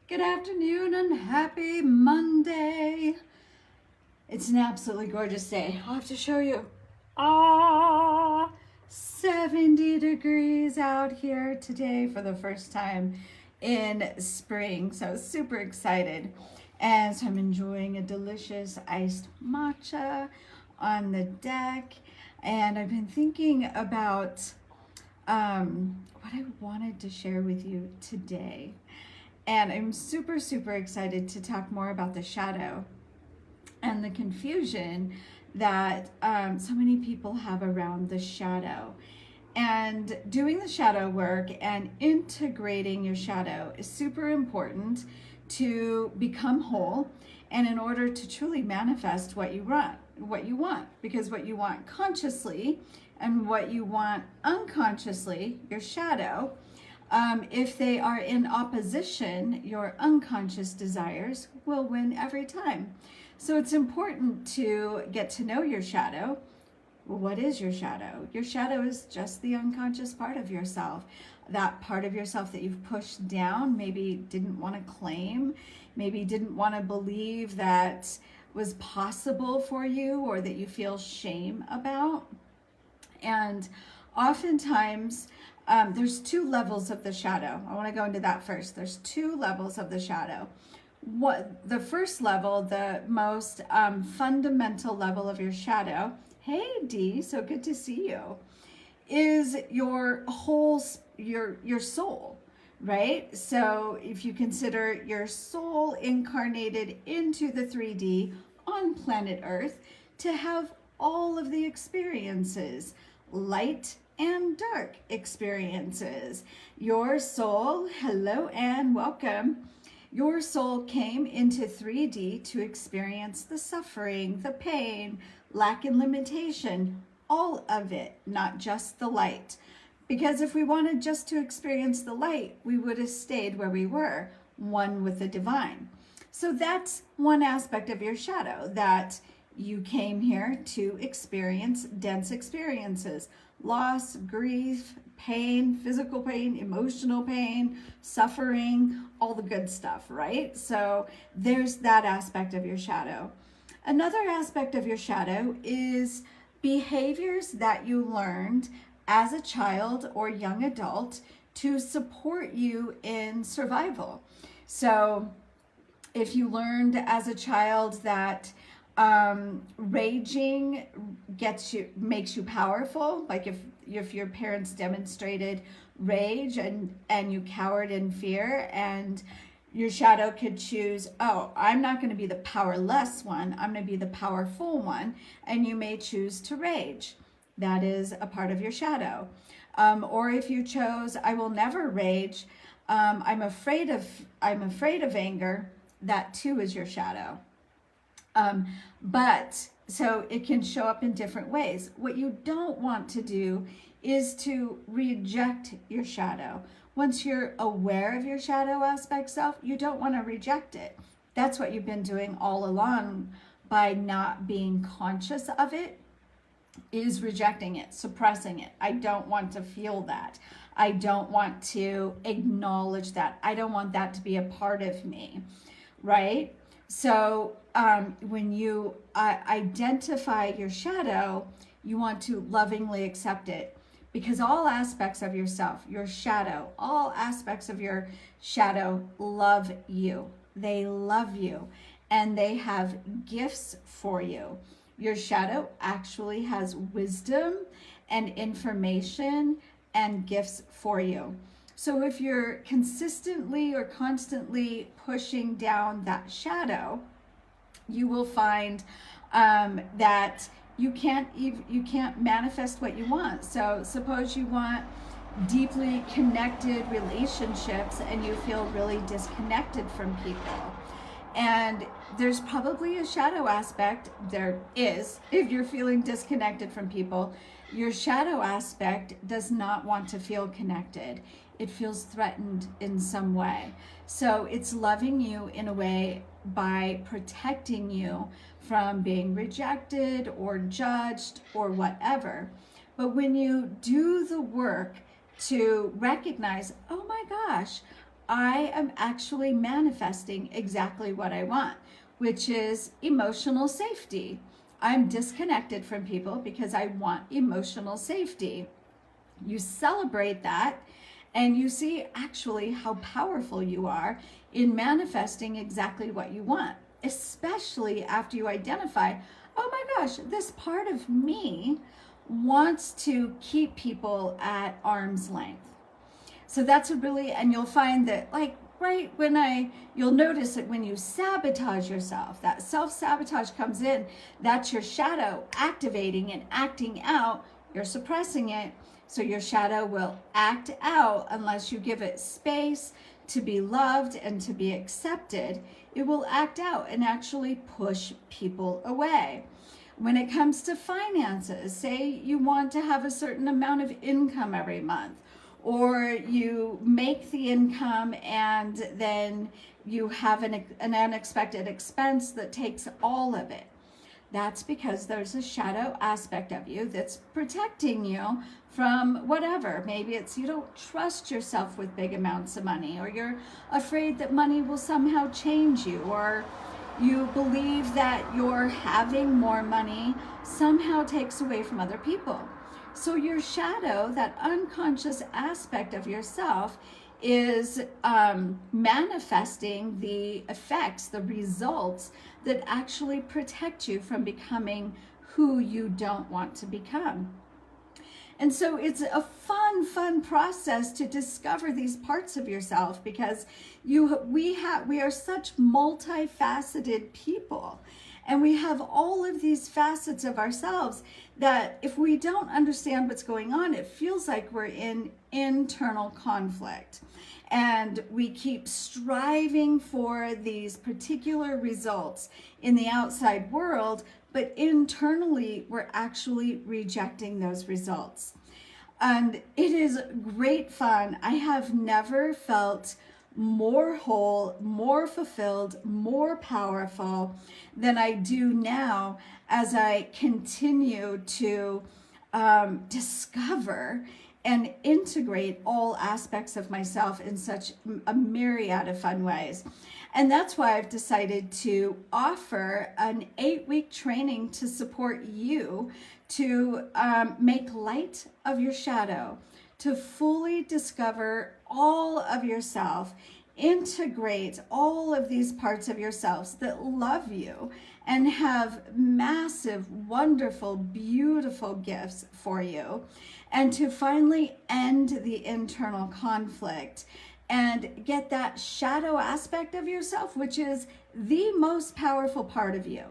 Good afternoon and happy Monday. It's an absolutely gorgeous day. I'll have to show you. 70 degrees out here today for the first time in spring. So super excited. And so I'm enjoying a delicious iced matcha on the deck. And I've been thinking about what I wanted to share with you today. And I'm super, super excited to talk more about the shadow and the confusion that so many people have around the shadow. And doing the shadow work and integrating your shadow is super important to become whole and in order to truly manifest what you want, because what you want consciously and what you want unconsciously, your shadow, if they are in opposition, your unconscious desires will win every time. So it's important to get to know your shadow. What is your shadow? Your shadow is just the unconscious part of yourself. That part of yourself that you've pushed down, maybe didn't want to claim, maybe didn't want to believe that was possible for you, or that you feel shame about. And oftentimes, there's two levels of the shadow. I want to go into that first. There's two levels of the shadow. What the first level, the most fundamental level of your shadow, hey Dee, so good to see you, is your whole, your soul, right? So if you consider your soul incarnated into the 3D on planet Earth to have all of the experiences, light and dark experiences. Your soul, hello and welcome. Your soul came into 3D to experience the suffering, the pain, lack and limitation, all of it, not just the light. Because if we wanted just to experience the light, we would have stayed where we were, one with the divine. So that's one aspect of your shadow, that you came here to experience dense experiences, loss, grief, pain, physical pain, emotional pain, suffering, all the good stuff, right? So there's that aspect of your shadow. Another aspect of your shadow is behaviors that you learned as a child or young adult to support you in survival. So if you learned as a child that raging makes you powerful, like if your parents demonstrated rage and you cowered in fear, and your shadow could choose, oh, I'm not going to be the powerless one, I'm going to be the powerful one, and you may choose to rage. That is a part of your shadow. Or if you chose, I will never rage, I'm afraid of anger, that too is your shadow. But so it can show up in different ways. What you don't want to do is to reject your shadow. Once you're aware of your shadow aspect self, you don't want to reject it. That's what you've been doing all along by not being conscious of it, is rejecting it, suppressing it. I don't want to feel that. I don't want to acknowledge that. I don't want that to be a part of me, right? So when you identify your shadow, you want to lovingly accept it, because all aspects of yourself, your shadow, all aspects of your shadow love you. They love you and they have gifts for you. Your shadow actually has wisdom and information and gifts for you. So if you're consistently or constantly pushing down that shadow, you will find that you can't manifest what you want. So suppose you want deeply connected relationships and you feel really disconnected from people. And there's probably a shadow aspect, there is, if you're feeling disconnected from people. Your shadow aspect does not want to feel connected. It feels threatened in some way. So it's loving you in a way by protecting you from being rejected or judged or whatever. But when you do the work to recognize, oh my gosh, I am actually manifesting exactly what I want, which is emotional safety. I'm disconnected from people because I want emotional safety. You celebrate that and you see actually how powerful you are in manifesting exactly what you want, especially after you identify, oh my gosh, this part of me wants to keep people at arm's length. So that's a really, and you'll find that like right when you'll notice that when you sabotage yourself, that self-sabotage comes in, that's your shadow activating and acting out. You're suppressing it. So your shadow will act out unless you give it space to be loved and to be accepted. It will act out and actually push people away. When it comes to finances, say you want to have a certain amount of income every month, or you make the income and then you have an unexpected expense that takes all of it. That's because there's a shadow aspect of you that's protecting you from whatever. Maybe it's you don't trust yourself with big amounts of money, or you're afraid that money will somehow change you, or you believe that your having more money somehow takes away from other people. So your shadow, that unconscious aspect of yourself, is manifesting the effects, the results that actually protect you from becoming who you don't want to become. And so it's a fun process to discover these parts of yourself, because we are such multifaceted people. And we have all of these facets of ourselves that if we don't understand what's going on, it feels like we're in internal conflict. And we keep striving for these particular results in the outside world, but internally we're actually rejecting those results. And it is great fun. I have never felt more whole, more fulfilled, more powerful than I do now as I continue to discover and integrate all aspects of myself in such a myriad of fun ways. And that's why I've decided to offer an 8-week training to support you to make light of your shadow, to fully discover all of yourself, integrate all of these parts of yourselves that love you and have massive, wonderful, beautiful gifts for you, and to finally end the internal conflict and get that shadow aspect of yourself, which is the most powerful part of you.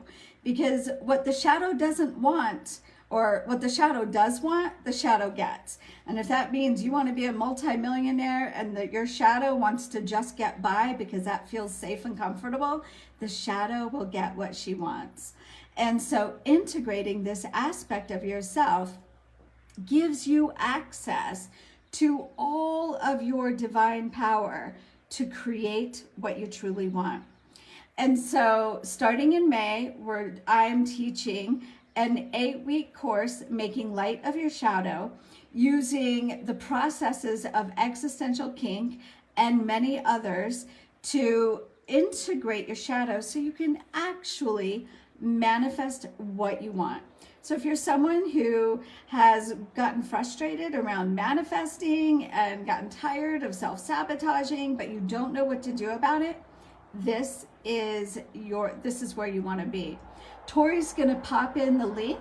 Because what the shadow doesn't want, or what the shadow does want, the shadow gets. And if that means you want to be a multimillionaire and that your shadow wants to just get by because that feels safe and comfortable, the shadow will get what she wants. And so integrating this aspect of yourself gives you access to all of your divine power to create what you truly want. And so starting in May, I'm teaching an 8-week course, Making Light of Your Shadow, using the processes of existential kink and many others to integrate your shadow so you can actually manifest what you want. So if you're someone who has gotten frustrated around manifesting and gotten tired of self-sabotaging, but you don't know what to do about it, this is where you want to be. Tori's going to pop in the link,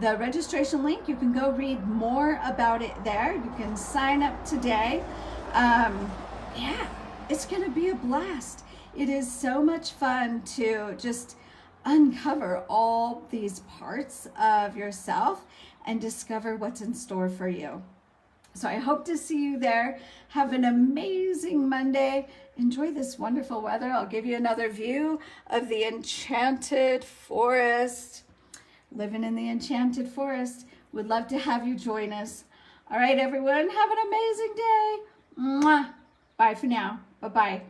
the registration link. You can go read more about it there. You can sign up today. Yeah, it's going to be a blast. It is so much fun to just uncover all these parts of yourself and discover what's in store for you. So I hope to see you there. Have an amazing Monday. Enjoy this wonderful weather. I'll give you another view of the enchanted forest. Living in the enchanted forest. Would love to have you join us. All right, everyone, have an amazing day. Mwah. Bye for now. Bye-bye.